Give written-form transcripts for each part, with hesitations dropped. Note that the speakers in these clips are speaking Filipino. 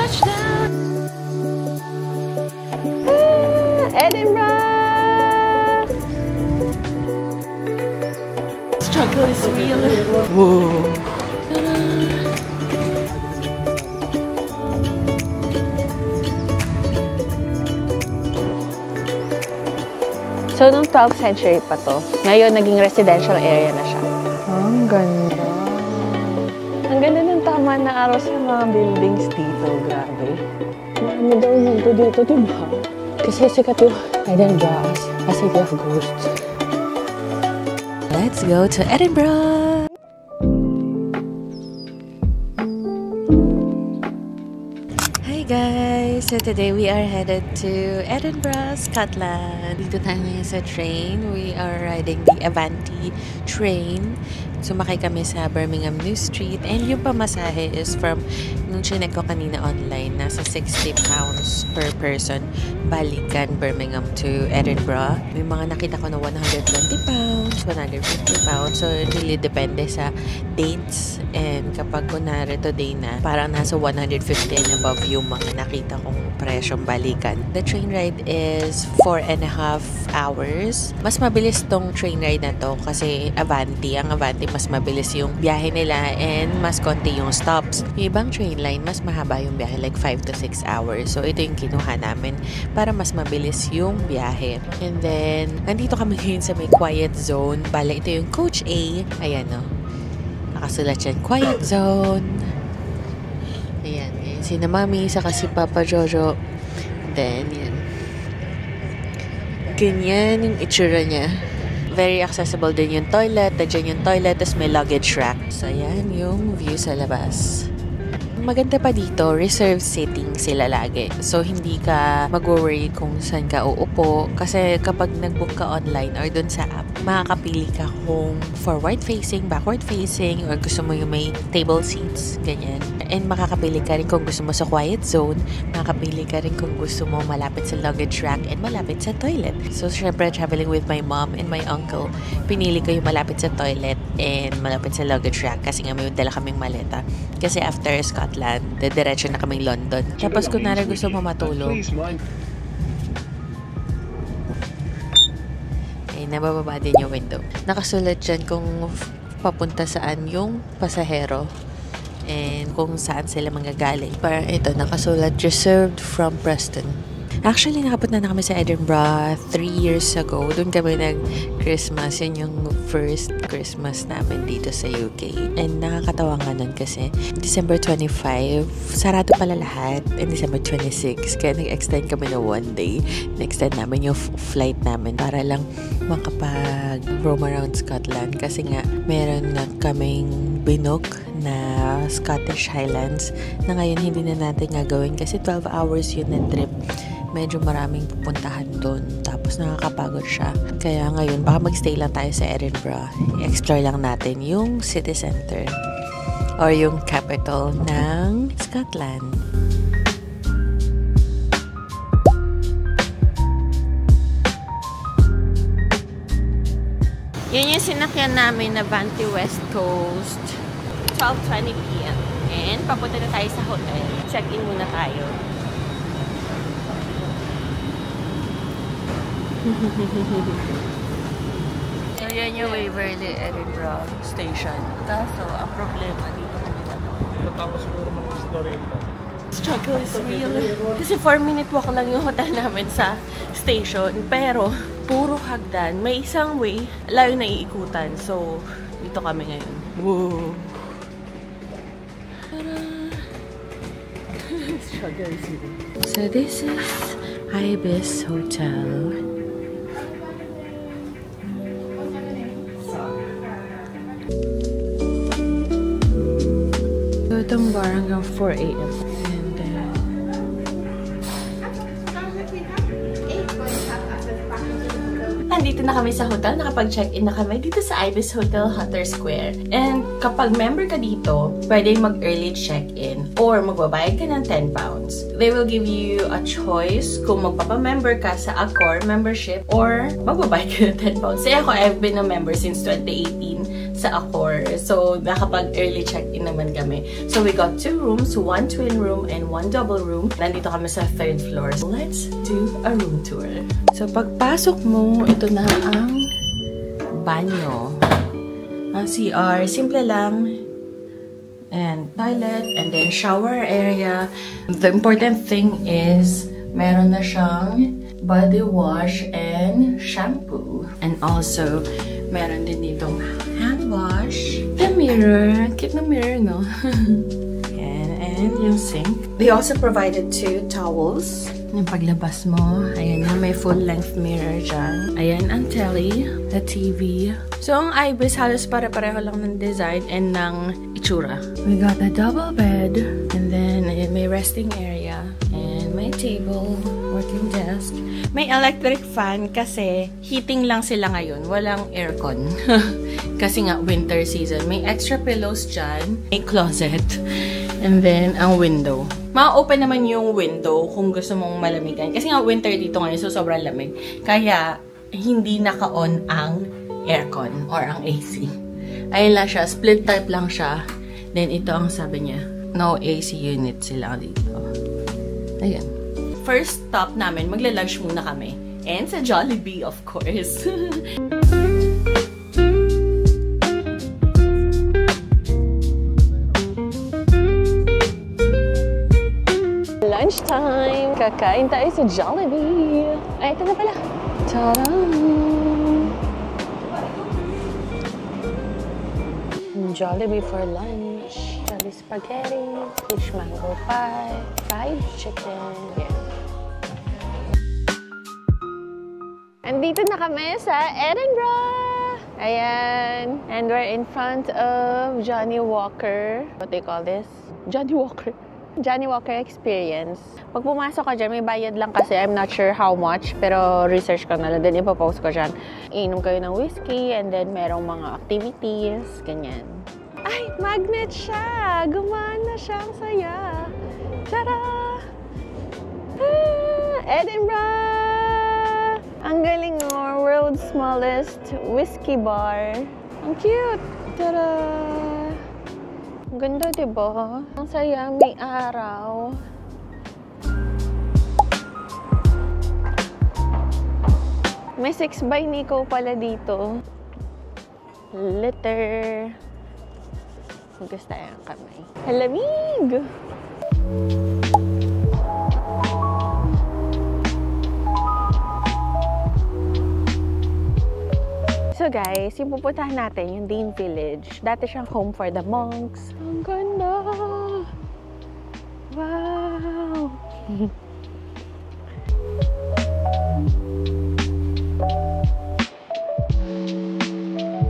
Touchdown! Edinburgh! Struggle is real. Whoa! So, noong 12th century pa to. Ngayon, naging residential area na siya. Ang ganda. Ang ganda ng tama na araw sa mga buildings dito. Grabe. Marami daw mundo dito, diba? Kasi sikat yung Edinburgh as City of Ghosts. Let's go to Edinburgh! Hi guys! So today we are headed to Edinburgh, Scotland. Dito tayo ngayon sa train. We are riding the Avanti train. Sumakay kami sa Birmingham New Street. And yung pamasahe is from, nung chinek ko kanina online, nasa £60 per person. Balikan Birmingham to Edinburgh. May mga nakita ko na £120, £150. So really depende sa dates. And kapag kunwari today na, parang nasa 150 and above yung mga nakita kong presyong balikan. The train ride is 4.5 hours. Mas mabilis tong train ride na to kasi Avanti. Ang Avanti mas mabilis yung biyahe nila and mas konti yung stops. Yung ibang train line, mas mahaba yung biyahe, like 5 to 6 hours. So, ito yung kinuha namin para mas mabilis yung biyahe. And then, nandito kami ngayon sa may quiet zone. Bale, ito yung Coach A. Ayan, no? Nakasulat yan, quiet zone. Ayan, ayan. Si na Mami, saka si Papa Jojo. Then, yan. Ganyan yung itsura niya. Very accessible din yung toilet. Nandiyan yung toilet, tapos may luggage rack. So, ayan yung view sa labas. Maganda pa dito, reserved seating sila lagi. So, hindi ka mag-worry kung saan ka uupo. Kasi kapag nag-book ka online or dun sa app, makakapili ka kung forward-facing, backward-facing, or gusto mo yung may table seats, ganyan. And makakapili ka rin kung gusto mo sa quiet zone. Makakapili ka rin kung gusto mo malapit sa luggage rack and malapit sa toilet. So, syempre, traveling with my mom and my uncle, pinili ko yung malapit sa toilet and malapit sa luggage rack kasi nga may dala kaming maleta. Kasi after Scotland, diretso na kaming London. Tapos kung nara gusto mo matulog, ay nabababa din yung window. Nakasulat dyan kung papunta saan yung pasahero and kung saan sila manggagaling. Para ito, nakasulat, reserved from Preston. Actually, nakapunta na kami sa Edinburgh 3 years ago. Doon kami nag-Christmas. Yun yung first Christmas namin dito sa UK. And nakakatawa nga nun kasi December 25, sarado pala lahat. And December 26, kaya nag-extend kami na 1 day. Na-extend namin yung flight namin para lang makapag-roam around Scotland. Kasi nga, meron na kaming binook na Scottish Highlands na ngayon hindi na natin gagawin kasi 12 hours yun na trip. Medyo maraming pupuntahan doon. Tapos nakakapagod siya. Kaya ngayon, baka magstay lang tayo sa Edinburgh. I-explore lang natin yung city center or yung capital ng Scotland. Yun yung sinakyan namin na Avanti West Coast. 12:20 p.m. And papunta na tayo sa hotel. Check-in muna tayo. So, yan yung Waverley Edinburgh Station. Kaso, ang problema dito kami Tapos siguro mag-story ito. struggle is real. Kasi 4-minute walk lang yung hotel namin sa station. Pero, puro hagdan. May isang way, layo na iikutan. So, dito kami ngayon. Whoa! Struggle is real. So, this is Ibis Hotel. Itong bar hanggang 4 a.m. And nandito na kami sa hotel. Nakapag-check-in na kami dito sa Ibis Hotel, Hutter Square. And kapag member ka dito, pwede mag-early check-in or magbabayad ka ng £10. They will give you a choice kung magpapamember ka sa Accor membership or magbabayad ka ng £10. Kasi ako, I've been a member since 2018. sa Accor. So, nakapag early check-in naman kami. So, we got 2 rooms, 1 twin room and 1 double room. Nandito kami sa 3rd floor. So, let's do a room tour. So, pagpasok mo, ito na ang banyo. Ang CR, simple lang. And toilet, and then shower area. The important thing is, meron na siyang body wash and shampoo. And also, meron din ditong hand wash. The mirror. Cute na mirror, no? and yung sink. They also provided 2 towels. Yung paglabas mo, ayan na, may full-length mirror dyan. Ayan ang telly, the TV. So, ang Ibis, halos pare-pareho lang ng design and ng itsura. We got a double bed, and then ayan, may resting area, and may table, working desk. May electric fan kasi heating lang sila ngayon. Walang aircon. Kasi nga, winter season. May extra pillows dyan. May closet. And then, ang window. Ma-open naman yung window kung gusto mong malamigan. Kasi nga, winter dito ngayon, so sobrang lamig. Kaya, hindi naka-on ang aircon or ang AC. Ayun lang siya. Split type lang siya. Then, ito ang sabi niya. No AC unit sila dito. Ayun. First stop namin, magla-lunch muna kami. And sa Jollibee, of course. Lunchtime! Kakain tayo sa Jollibee! Ay, ito na pala! Ta-da! Jollibee for lunch. Jollibee spaghetti, fish mango pie, fried chicken. Yeah. Andito na kami sa Edinburgh! Ayan. And we're in front of Johnny Walker. What do you call this? Johnny Walker. Johnny Walker Experience. Pag pumasok ka dyan, may bayad lang kasi. I'm not sure how much, pero research ko na lang. Then ipopost ko dyan. Inom kayo ng whiskey, and then merong mga activities, ganyan. Ay, magnet siya! Gumana siya. Ang saya. Tara! Edinburgh! Ang galing mo. World's smallest whiskey bar. Ang cute! Tara! Ang ganda, diba? Ang saya, may araw. May 6 by Nico pala dito. Litter. Gusto yung kamay. Halamig! So guys, yung pupuntahan natin, yung Dean Village. Dati siyang home for the monks. Ang ganda! Wow!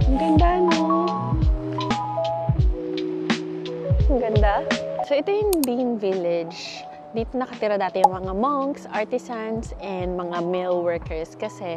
Ang ganda, no? Ang ganda. So ito yung Dean Village. Dito nakatira dati yung mga monks, artisans, and mga mill workers kasi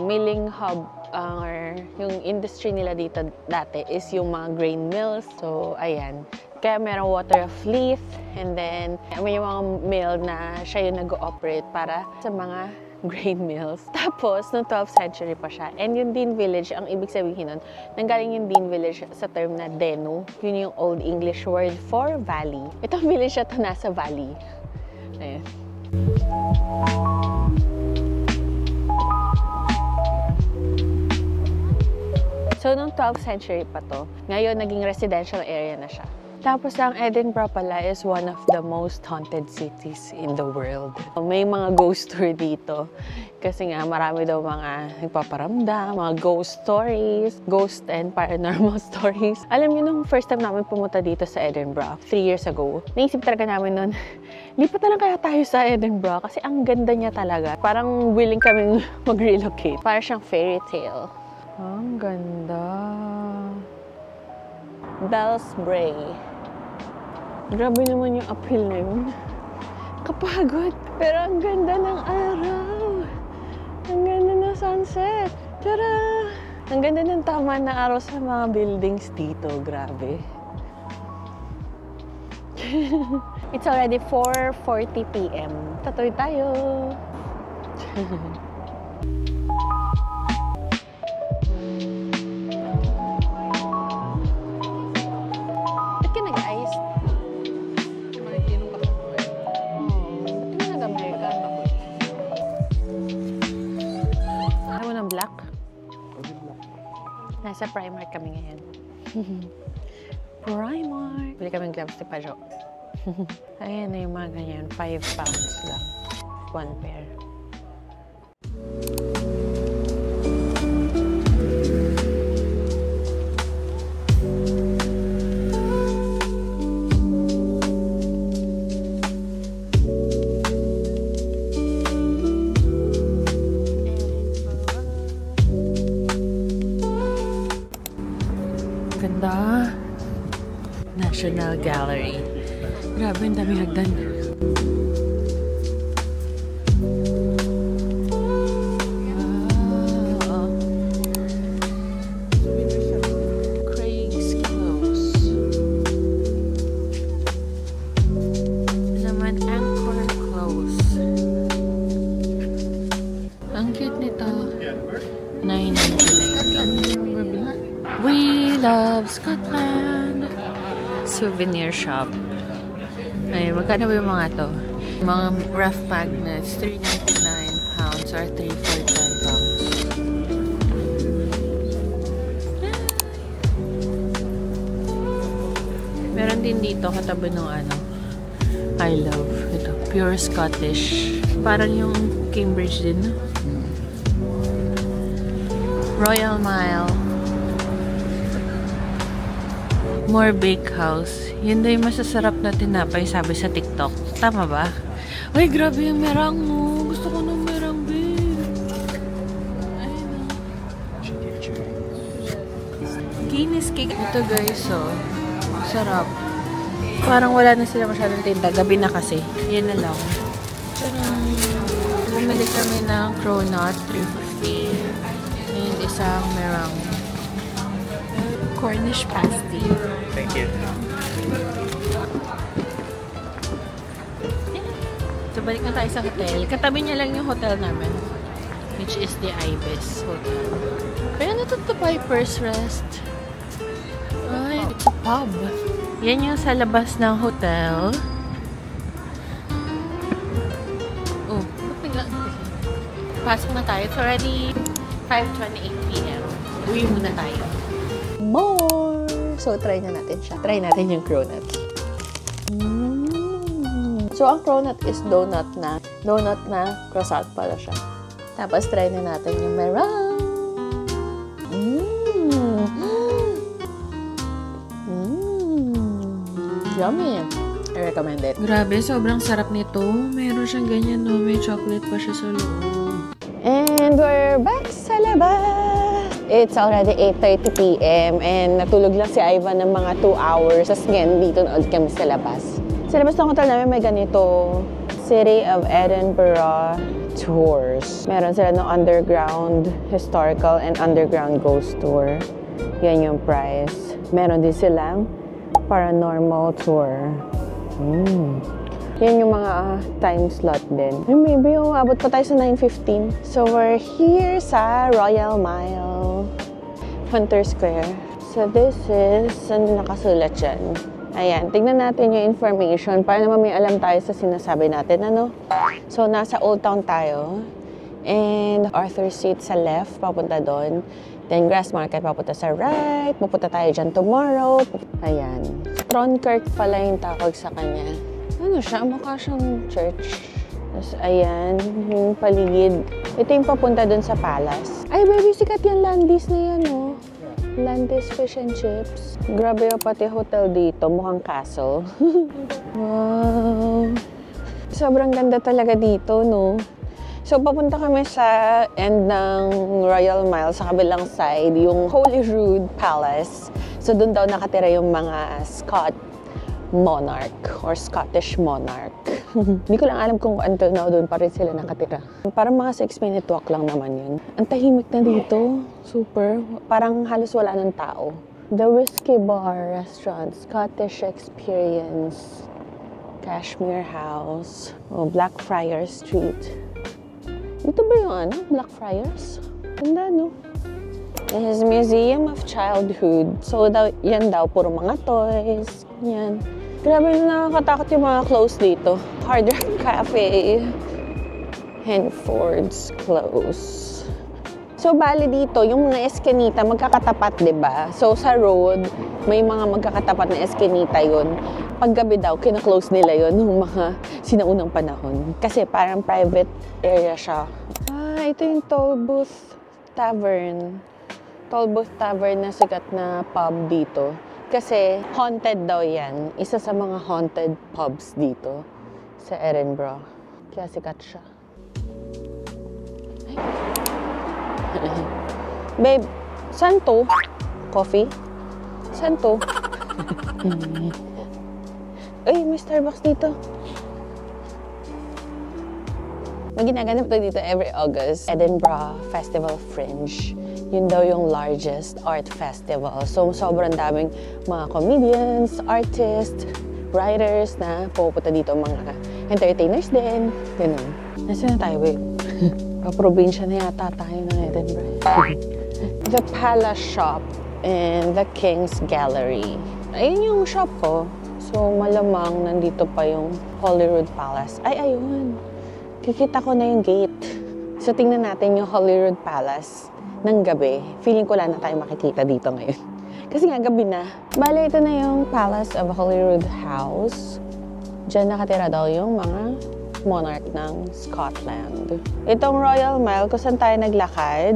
milling hub or yung industry nila dito dati is yung mga grain mills. So, ayan. Kaya merong water of leaf, and then may mga mill na siya yung nag-ooperate para sa mga grain mills. Tapos, noong 12th century pa siya. And yung Dean Village, ang ibig sabihin nun, nanggaling yung Dean Village sa term na Denu. Yun yung Old English word for valley. Itong village na ito nasa valley. Ayan. So, noong 12th century pa to, ngayon naging residential area na siya. Tapos ang Edinburgh pala is one of the most haunted cities in the world. May mga ghost tour dito. Kasi nga marami daw mga nagpaparamdam, mga ghost stories, ghost and paranormal stories. Alam niyo, nung first time namin pumunta dito sa Edinburgh, 3 years ago, naisip talaga namin nun, lipat na lang kaya tayo sa Edinburgh kasi ang ganda niya talaga. Parang willing kaming mag-relocate. Parang siyang fairy tale. Ang ganda. Bellsbrae. Grabe naman yung uphill na yun. Kapagod. Pero ang ganda ng araw. Ang ganda ng sunset. Tara! Ang ganda ng tama na araw sa mga buildings dito. Grabe. It's already 4:40 PM. Tatoy tayo. Nasa Primark kami ngayon. Primark! Bili kaming gloves ni Pajo. Ayan na yung mga ganyan. 5 pounds lang. 1 pair. Ganda. National Gallery. Grabe, ang dami hagdan. Wow. Craig's Close. Naman Anchor Close. Ang cute nito. 9.99. We love Scotland. Souvenir shop. Ay, magkano ba yung mga to? Mga rough magnets, 3.99 pounds or 3.49 pounds. Meron din dito katabi ng ano. I love. Ito, pure Scottish. Parang yung Cambridge din. Royal Mile. More Bakehouse. Yun daw yung masasarap na tinapay, sabi sa TikTok. Tama ba? Ay, grabe yung merang mo. Gusto ko ng merang, babe. Ayun na. Guinness cake. Ito guys, oh. Sarap. Parang wala na sila masyadong tinda. Gabi na kasi. Yan na lang. Bumili kami ng cronut, 350. And isang merang. Cornish pasty. Thank you. So, balik na tayo sa hotel. Katabi niya lang yung hotel namin. Which is the Ibis Hotel. Pero ano to Piper's Rest? Ay, it's a pub. Yan yung sa labas ng hotel. Oh, ba't naglaan kasi? Pasok na tayo. It's already 5:28 p.m. Uwi muna tayo. More! So, try na natin siya. Try natin yung cronut. So, ang cronut is donut na croissant pala siya. Tapos, try na natin yung meringue. Yummy! I recommend it. Grabe, sobrang sarap nito. Meron siyang ganyan, no? May chocolate pa siya sa loob. And we're back sa labas! It's already 8:30 p.m. and natulog lang si Ivan ng mga 2 hours. Tapos ngayon, dito na ulit kami sa labas. Sa labas ng hotel namin may ganito, City of Edinburgh tours. Meron sila ng underground historical and underground ghost tour. Yan yung price. Meron din silang paranormal tour. Yan yung mga time slot din. Maybe yung abot pa tayo sa 9:15. So, we're here sa Royal Mile, Hunter Square. So, this is, ano nakasulat dyan? Ayan, tignan natin yung information para naman may alam tayo sa sinasabi natin, ano? So, nasa Old Town tayo. And Arthur Street sa left, papunta doon. Then, Grassmarket, papunta sa right. Pupunta tayo dyan tomorrow. Ayan. Tronkirk pala yung tawag sa kanya. Ano siya? Mukha siyang church. Tapos, ayan, yung paligid. Ito yung papunta dun sa palace. Ay, baby, sikat yung Landis na yan, oh. Landis Fish and Chips. Grabe yung pati hotel dito. Mukhang castle. Wow. Sobrang ganda talaga dito, no? So, papunta kami sa end ng Royal Mile. Sa kabilang side, yung Holyrood Palace. So, dun daw nakatira yung mga monarch or Scottish monarch. Hindi ko lang alam kung until now doon pa rin sila nakatira. Parang mga 6-minute walk lang naman yun. Ang tahimik na dito. Super. Parang halos wala ng tao. The Whiskey Bar Restaurant, Scottish Experience, Cashmere House, Blackfriars Street. Dito ba yung ano? Blackfriars? Ganda, no? His Museum of Childhood. So, yan daw, puro mga toys. Yan. Grabe na nakakatakot yung mga clothes dito. Hard Rock Cafe. Henford's Close. So, bali dito, yung mga eskinita, magkakatapat, diba? So, sa road, may mga magkakatapat na eskinita yun. Paggabi daw, kina-close nila yun nung mga sinaunang panahon. Kasi parang private area siya. Ah, ito yung Toll Booth Tavern. Toll Booth Tavern na sikat na pub dito. Kasi haunted daw yan. Isa sa mga haunted pubs dito sa Edinburgh. Kaya sikat siya. Babe, saan to? Coffee? Saan to? Uy, may Starbucks dito. May ginaganap to dito every August. Edinburgh Festival Fringe. Yun daw yung largest art festival. So, sobrang daming mga comedians, artists, writers na pupunta dito. Mga entertainers din. Ganun. Nasaan na tayo, babe? Probinsya na yata tayo ng Edinburgh. The Palace Shop and the King's Gallery. Ayun yung shop ko. So, malamang nandito pa yung Holyrood Palace. Ay, ayun. Kikita ko na yung gate. So, tingnan natin yung Holyrood Palace ng gabi. Feeling ko lang na tayo makikita dito ngayon. Kasi nga, gabi na. Bale, ito na yung Palace of Holyrood House. Diyan nakatira daw yung mga monarch ng Scotland. Itong Royal Mile, kung saan tayo naglakad,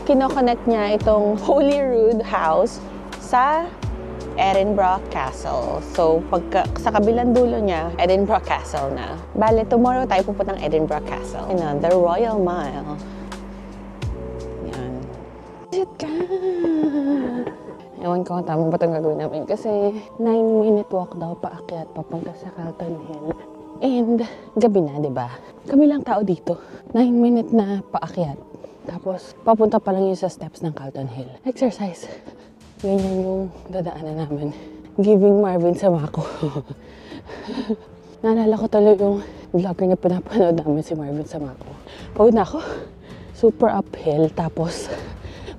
kinoconnect niya itong Holyrood House sa Edinburgh Castle. So, sa kabilang dulo niya, Edinburgh Castle na. Bale, tomorrow tayo pupunta ng Edinburgh Castle. Yan, the Royal Mile. Yan. Shit ka! Ewan ko kung tama ba itong gagawin namin kasi 9-minute walk daw paakyat papunta sa Calton Hill. And gabi na, di ba? Kami lang tao dito. 9-minute na paakyat. Tapos papunta pa lang yun sa steps ng Calton Hill. Exercise. Ganyan yung dadaanan namin. Giving Marvin Samako. Naalala ko tuloy yung vlogger na pinapanood namin, si Marvin Samako. Pagod na ako. Super uphill. Tapos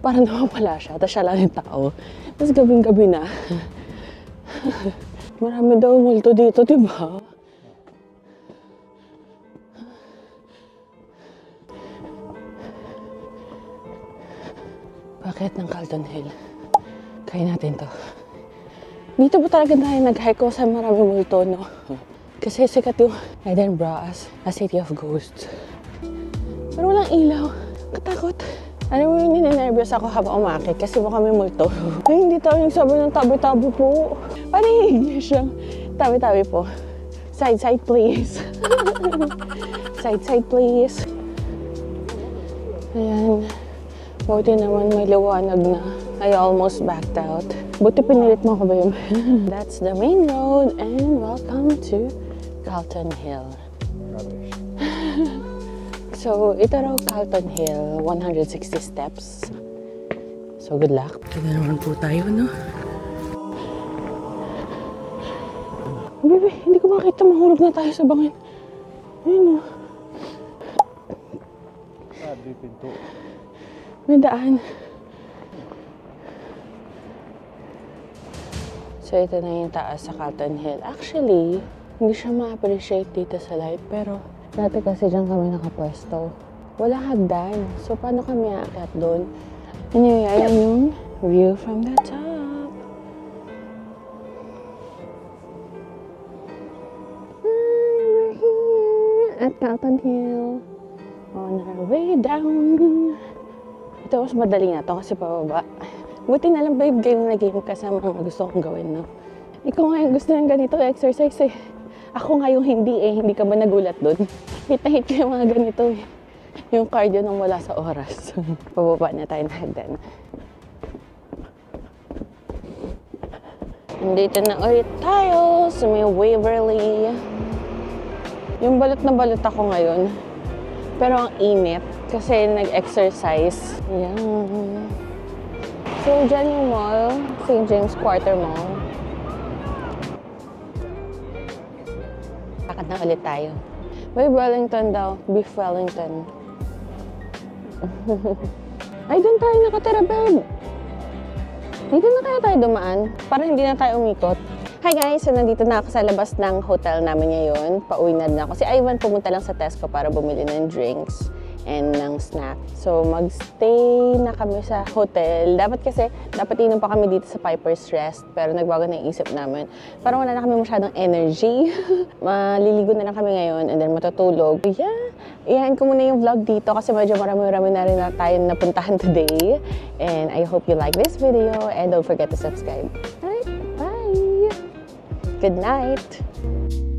parang nawawala siya. Tapos siya lang yung tao. Tapos gabing-gabi na. Marami daw multo dito, diba? Bakit ng Calton Hill? Kaya natin to. Dito ba talaga tayo nag-hike ko sa maraming multo, no? Kasi sikat yung Edinburgh as a city of ghosts. Pero walang ilaw. Katakot. Alam mo yun, ninenervyos ako habang umakit kasi baka may multo. Ay, hindi tayo nagsabi ng tabi-tabi po. Paano yung English yung tabi-tabi po? Side, please. Side, please. Ayan. Buti naman may liwanag na. I almost backed out. Buti pinilit mo ko ba yun? That's the main road and welcome to Calton Hill. Rubbish. So, ito raw Calton Hill, 160 steps. So, good luck. Ito na naman po tayo, no? Bebe, hindi ko makita. Mahulog na tayo sa bangin. Ayun, no? Di pinto. May daan. So, ito na yung taas sa Calton Hill. Actually, hindi siya ma-appreciate dito sa light, pero dati kasi dyan kami nakapwesto. Wala hagdan. So, paano kami aakyat doon? Anyway, ayan yung view from the top. We're here at Calton Hill. On our way down. Ito, mas madali na to kasi pababa. Buti na lang, babe, game na game kasama ang gusto kong gawin, no? Ikaw nga yung gusto ng ganito exercise, eh. Ako nga yung hindi, eh. Hindi ka ba nagulat doon? Hit na hit ko yung mga ganito, eh. Yung cardio nang wala sa oras. Pababa na tayo na hagdan. Dito na ulit tayo sa may Waverly. Yung balot na balot ako ngayon. Pero ang init kasi nag-exercise. Yan. So, dyan yung mall, St. James Quarter Mall. Lakad na ulit tayo. Beef Wellington daw. Beef Wellington. Ay, doon tayo nakatira, babe. Dito na kaya tayo dumaan para hindi na tayo umikot. Hi guys! So, nandito na ako sa labas ng hotel namin ngayon. Pauwi na ako. Si Ivan pumunta lang sa Tesco para bumili ng drinks. and ng snack. So, magstay na kami sa hotel. Dapat inom pa kami dito sa Piper's Rest, pero nagbago na yung isip namin. Parang wala na kami masyadong energy. Maliligo na lang kami ngayon and then matutulog. Yeah, iyan ko muna yung vlog dito kasi medyo marami-rami na rin na tayo napuntahan today. And I hope you like this video and don't forget to subscribe. Alright, bye! Good night!